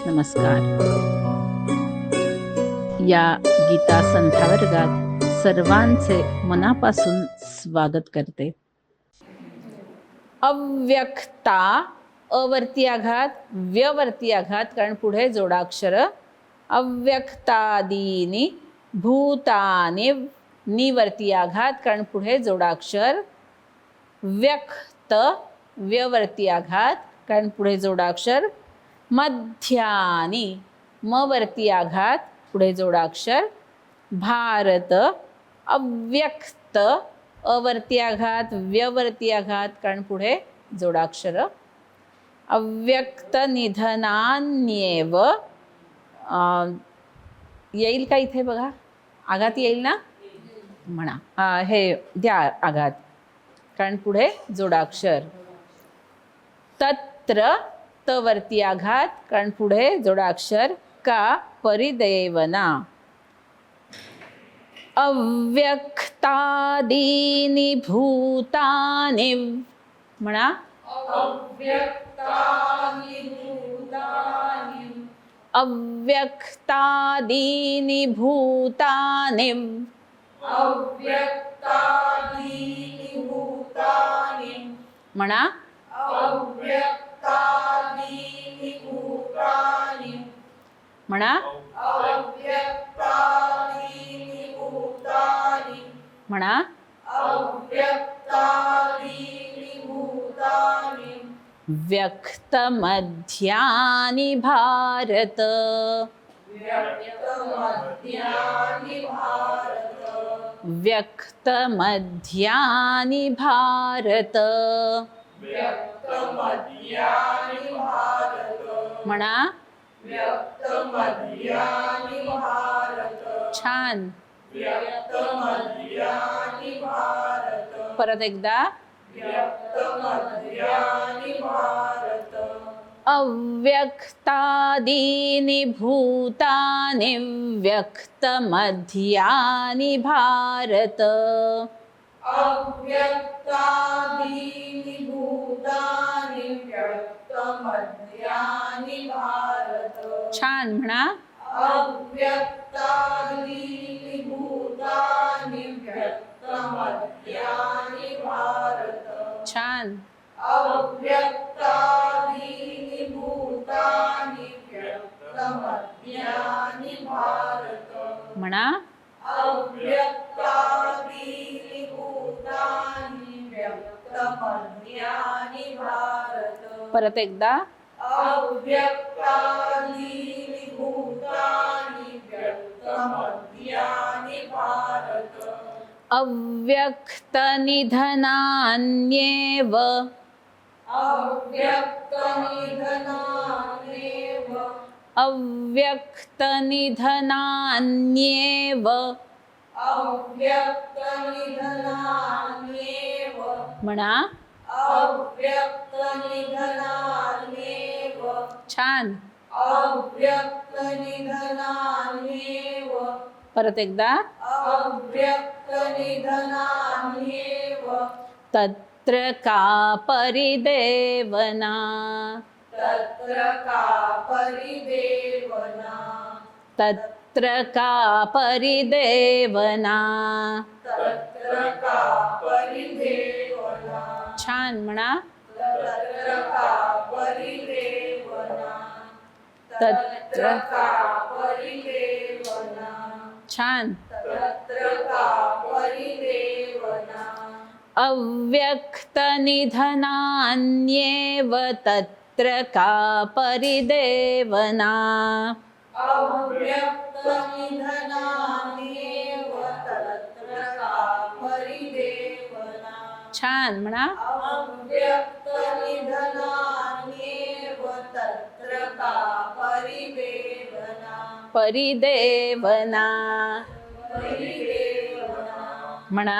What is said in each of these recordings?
नमस्कार. या गीता संध्या वर्गात सर्वांचे मनापासून स्वागत करते. अव्यक्ता, अवरती आघात, व्यवरती आघात, कारण पुढे जोडाक्षर. अव्यक्तादीनी भूतानि, निवरती आघात, कारण पुढे जोडाक्षर. व्यक्त, व्यवरती आघात, कारण पुढे जोडाक्षर. मध्यानी, मवरती आघात, पुढे जोडाक्षर. भारत, अव्यक्त, अवरती आघात, व्यवरती आघात, कारण पुढे जोडाक्षर. अव्यक्त निधनान्येव, येईल का इथे बघा, आघात येईल ना, म्हणा. हे द्या आघात, कारण पुढे जोडाक्षर. तत्र, तवरती आघात, कारण पुढे जोडाक्षर. का परिदेवना. अव्यक्तादीनि भूतानि, म्हणा. अव्यक्तानि भूतानि. अव्यक्तादीनि भूतानि. अव्यक्तादीनि भूतानि. म्हणा. अव्यक्तादीनि भूतानि. म्हणा. अव्यक्तादीनि भूतानि. म्हणा. अव्यक्तादीनि भूतानि. व्यक्तमध्यानि भारत. व्यक्तमध्यानि भारत. व्यक्तमध्यानि भारत. व्यक्तमध्यानि भारत. म्हणा. व्यक्तमध्यानि भारत. छान. व्यक्तमध्यानि भारत. परत एकदा. व्यक्तमध्यानि भारत. अव्यक्तादीनि भूतानि व्यक्तमध्यानि भारत. अव्यक्तादीनि भूतानि व्यक्तमध्यानि भारत. छान. म्हणा. अव्यक्तादीनि भूतानि व्यक्तमध्यानि भारत. छान. अव्यक्तादीनि भूतानि व्यक्तमध्यानि भारत. म्हणा. अव्यक्तादीनि भूतानि व्यक्तमध्यानि भारत. परत एकदा. अव्यक्तादीनि भूतानि व्यक्तमध्यानि भारत. अव्यक्तनिधनान्येव. अव्यक्तनिधनान्येव. अव्यक्तनिधनान्येव. अव्यक्तनिधनान्येव. म्हणा. अव्यक्तनिधनान्येव. छान. अव्यक्तनिधनान्येव. परत एकदा. अव्यक्तनिधनान्येव. तत्र का परिदेवना. तत्र का परिदेवना. तत्र का परिदेवना. तत्र का परिदेवना. छान. म्हणा. तत्र का परिदेवना. तत्र. का परिदेवना. छान. तत्र का परिदेवना. अव्यक्तनिधनान्येव तत्र का परिदेवना. अव्यक्तनिधनान्येव तत्र का परिदेवना. छान. म्हणा. अव्यक्तनिधनान्येव तत्र का परिदेवना. परिदेवना. परिदेवना. म्हणा.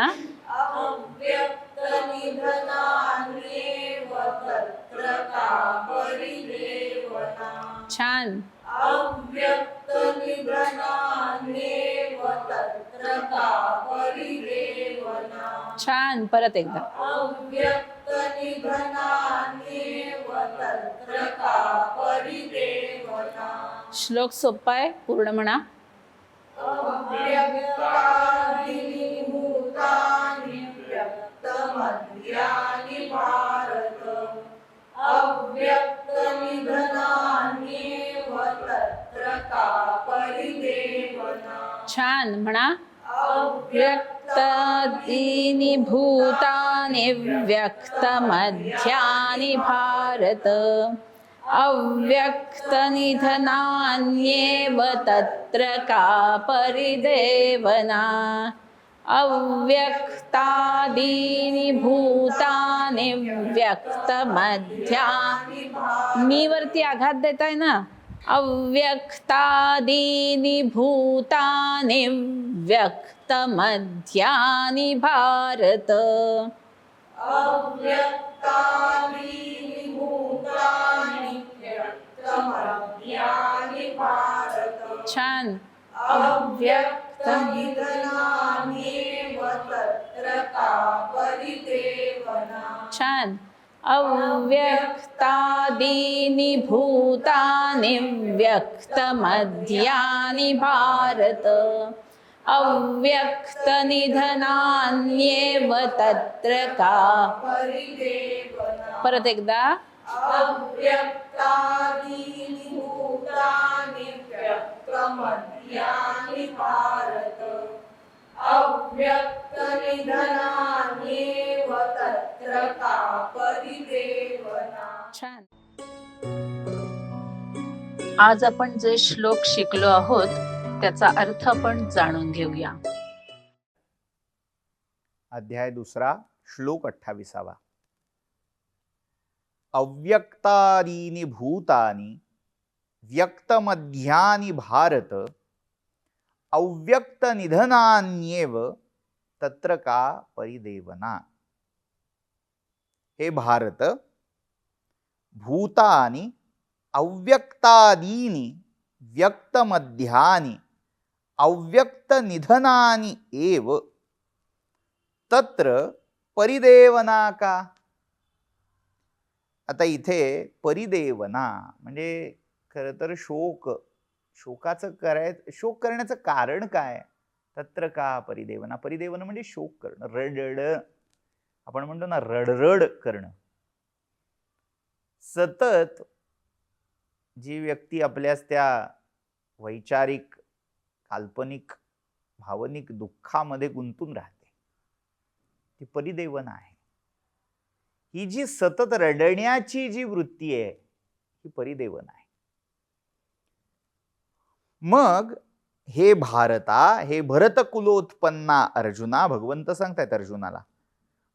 अव्यक्तनिधनान्येव तत्र का परिदेवना. छान. अव्यक्तनिधनान्येव तत्र का परिदेवना. छान. परत एकदा. अव्यक्तनिधनान्येव तत्र का परिदेवना. श्लोक सोपा आहे, पूर्ण म्हणा. अव्यक्तादीनि भूतानि व्यक्तमध्यानि भारत अव्यक्तनिधनान्येव तत्र का परिदेवना. छान म्हणा. अव्यक्त व्यक्तादीनि भूतानि व्यक्तमध्यानि भारत अव्यक्तनिधनान्येव तत्र का परिदेवना. अव्यक्तादीनि भूतानि व्यक्तमध्यानि. मी वरती आघात देताय ना. अव्यक्तादीनि भूतानि व्यक्तमध्यानि भारत. अव्यक्तादीनि भूतानि व्यक्तमध्यानि भारत छान. अव्यक्तनिधनान्येव तत्र का परिदेवना. छान. अव्यक्तादीनि भूतानि व्यक्तमध्यानि भारत अव्यक्तनिधनान्येव तत्र का परिदेवना. परत एकदा. अव्यक्तादीनि भूतानि व्यक्तमध्यानि भारत अव्यक्तनिधनान्येव तत्र का परिदेवना. छान. आज आपण जे श्लोक शिकलो आहोत त्याचा अर्थ आपण जाणून घेऊया. अध्याय 2 श्लोक 28. अव्यक्तादीनि भूतानि व्यक्तमध्यानि भारत अव्यक्तनिधनान्येव तत्र का परिदेवना. हे भारत, भूतानि अव्यक्तादीनि व्यक्तमध्यानि अव्यक्तनिधनानि एव तत्र परिदेवना का. आता इथे परिदेवना म्हणजे खरं तर शोक करण्याचं कारण काय. तत्र का परिदेवना. परिदेवना म्हणजे शोक करणं, रडड. आपण म्हणतो ना रडरड करणं. सतत जी व्यक्ती आपल्यास त्या वैचारिक, काल्पनिक, भावनिक दुःखामध्ये गुंतून राहते ती परिदेवना आहे. ही जी सतत रडण्याची जी वृत्ती आहे ही परिदेवना आहे. मग हे भारता, हे भरतकुलोत्पन्ना अर्जुना, भगवंत सांगतायत अर्जुनाला,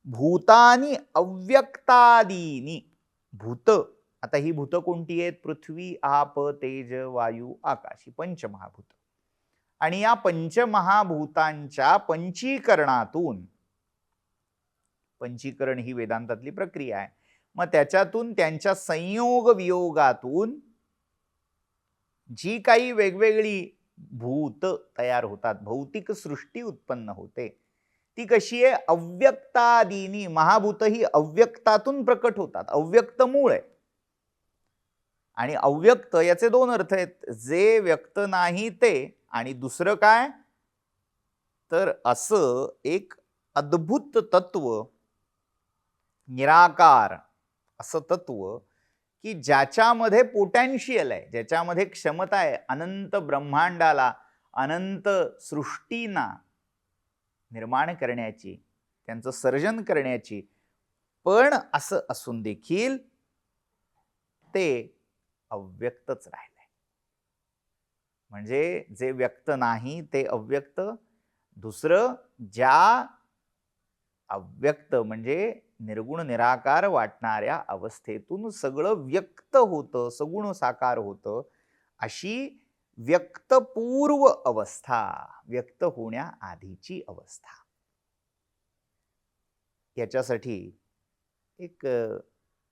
भूतानी अव्यक्तादीनी. भूत, आता ही भूत कोणती आहेत. पृथ्वी, आप, तेज, वायू, आकाश, ही पंचमहाभूत. आणि या पंचमहाभूतांच्या पंचीकरणातून, पंचीकरण ही वेदांतातली प्रक्रिया आहे, मग त्याच्यातून त्यांच्या संयोग वियोगातून जी काही वेगवेगळी भूत तयार होतात, भौतिक सृष्टी उत्पन्न होते, ती कशी आहे. अव्यक्तादीनी. महाभूत ही अव्यक्तातून प्रकट होतात. अव्यक्त मूळ आहे. आणि अव्यक्त याचे 2 अर्थ आहेत. जे व्यक्त नाही ते, आणि दुसरं काय तर असं एक अद्भुत तत्व, निराकार असं तत्व की ज्याच्यामध्ये पोटॅन्शियल आहे, ज्याच्यामध्ये क्षमता आहे अनंत ब्रह्मांडाला, अनंत सृष्टींना निर्माण करण्याची, त्यांचं सर्जन करण्याची. पण असं असून देखील ते अव्यक्तच राहिलंय. म्हणजे जे व्यक्त नाही ते अव्यक्त. दुसरं, ज्या अव्यक्त म्हणजे निर्गुण निराकार वाटणाऱ्या अवस्थेतून सगळं व्यक्त होतं, सगुण साकार होतं, अशी व्यक्तपूर्व अवस्था, व्यक्त होण्याआधीची अवस्था. याच्यासाठी एक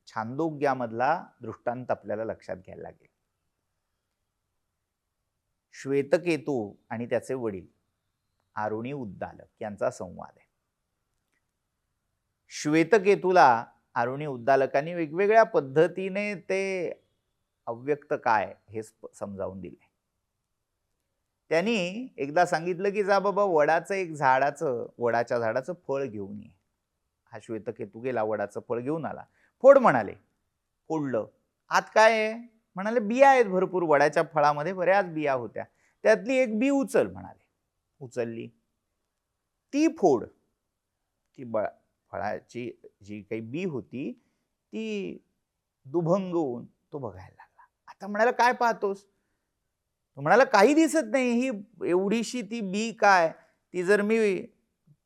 छांदोग्यामधला दृष्टांत आपल्याला लक्षात घ्यायला लागेल. श्वेतकेतू आणि त्याचे वडील आरुणी उद्दालक यांचा संवाद आहे. श्वेतकेतूला आरुणी उद्दालकांनी वेगवेगळ्या पद्धतीने ते अव्यक्त काय हे समजावून दिले. त्यांनी एकदा सांगितलं की जा बाबा वडाच्या झाडाचं फळ घेऊन ये. हा श्वेतकेतू गेला, वडाचं फळ घेऊन आला. फोड म्हणाले. फोडलं. आत काय आहे म्हणाले, बिया आहेत भरपूर. वडाच्या फळामध्ये बऱ्याच बिया होत्या. त्यातली एक बी उचल म्हणाले. उचलली. ती फोड, ती फळाची जी काही बी होती ती दुभंग होऊन तो बघायला लागला. आता म्हणाला, काय पाहतोस? तो म्हणाला, काही दिसत नाही. ही एवढीशी ती बी काय, ती जर मी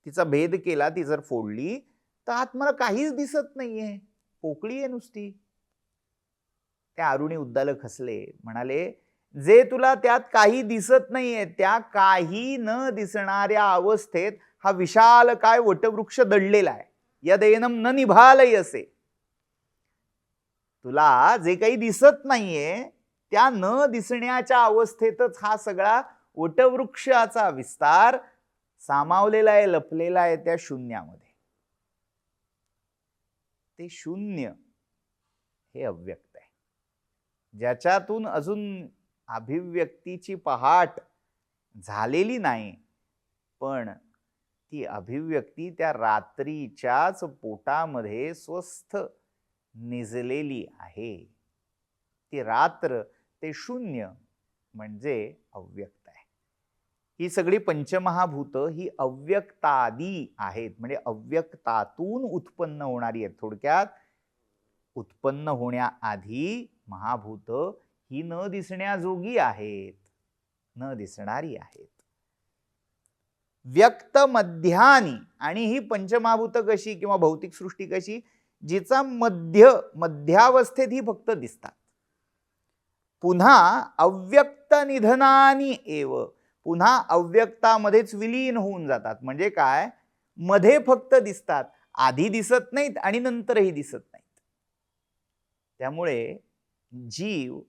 तिचा भेद केला, ती जर फोडली तर आत मला काहीच दिसत नाहीये, पोकळी आहे नुसती. त्या अरुणी उद्दालक हसले. म्हणाले, जे तुला त्यात काही दिसत नाहीये त्या काही न दिसणाऱ्या अवस्थेत हा विशाल काय वटवृक्ष दडलेला आहे. यदेनम न निभालयसे. तुला जे काही दिसत नाहीये त्या न दिसण्याच्या अवस्थेतच हा सगळा वटवृक्षाचा विस्तार सामावलेला आहे, लपलेला आहे त्या शून्यामध्ये. ते शून्य हे अव्यक्त आहे, ज्याच्यातून अजून अभिव्यक्तीची पहाट झालेली नाही, पण ती अभिव्यक्ती त्या रात्रीच्याच पोटामध्ये स्वस्थ निजलेली आहे. ती रात्र, ते शून्य म्हणजे अव्यक्त आहे. ही सगळी पंचमहाभूत ही अव्यक्तादी आहेत, म्हणजे अव्यक्तातून उत्पन्न होणारी आहेत. थोडक्यात उत्पन्न होण्याआधी महाभूत ही न दिसण्याजोगी आहेत, न दिसणारी आहेत. व्यक्त मध्यानी, आणि ही पंचमहाभूत कशी किंवा भौतिक सृष्टी कशी, जिचा मध्यावस्थेत ही फक्त दिसतात. पुन्हा अव्यक्त निधनानी एव, पुन्हा अव्यक्तामध्येच विलीन होऊन जातात. म्हणजे काय, मध्ये फक्त दिसतात, आधी दिसत नाहीत आणि नंतरही दिसत नाहीत. त्यामुळे जीव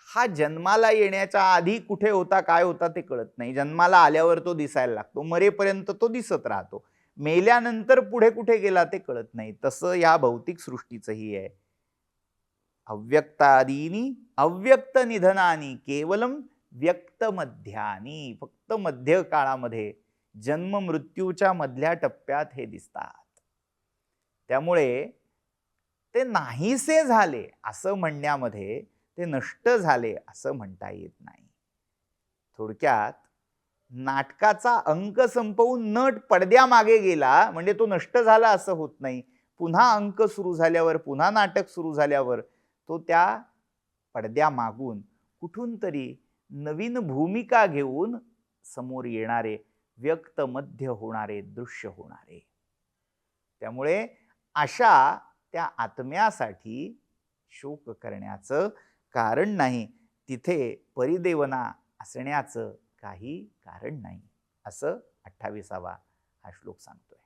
हा जन्माला येण्याच्या आधी कुठे होता, काय होता ते कळत नाही. जन्माला आल्यावर तो दिसायला लागतो, मरेपर्यंत तो दिसत राहतो, मेल्यानंतर पुढे कुठे गेला ते कळत नाही. तसं या भौतिक सृष्टीचंही आहे. अव्यक्तादीनी अव्यक्त निधनानी केवलम व्यक्त मध्यानी, फक्त मध्य काळामध्ये जन्म मृत्यूच्या मधल्या टप्प्यात हे दिसतात. त्यामुळे ते नाहीसे झाले असं म्हणण्यामध्ये ते नष्ट झाले असं म्हणता येत नाही. थोडक्यात नाटकाचा अंक संपवून नट पडद्यामागे गेला म्हणजे तो नष्ट झाला असं होत नाही. पुन्हा अंक सुरू झाल्यावर, पुन्हा नाटक सुरू झाल्यावर तो त्या पडद्यामागून कुठून तरी नवीन भूमिका घेऊन समोर येणारे, व्यक्त मध्य होणारे, दृश्य होणारे. त्यामुळे अशा त्या आत्म्यासाठी शोक करण्याचं कारण नाही, तिथे परिदेवना असण्याचं काही कारण नाही, असं 28वा हा श्लोक सांगतोय.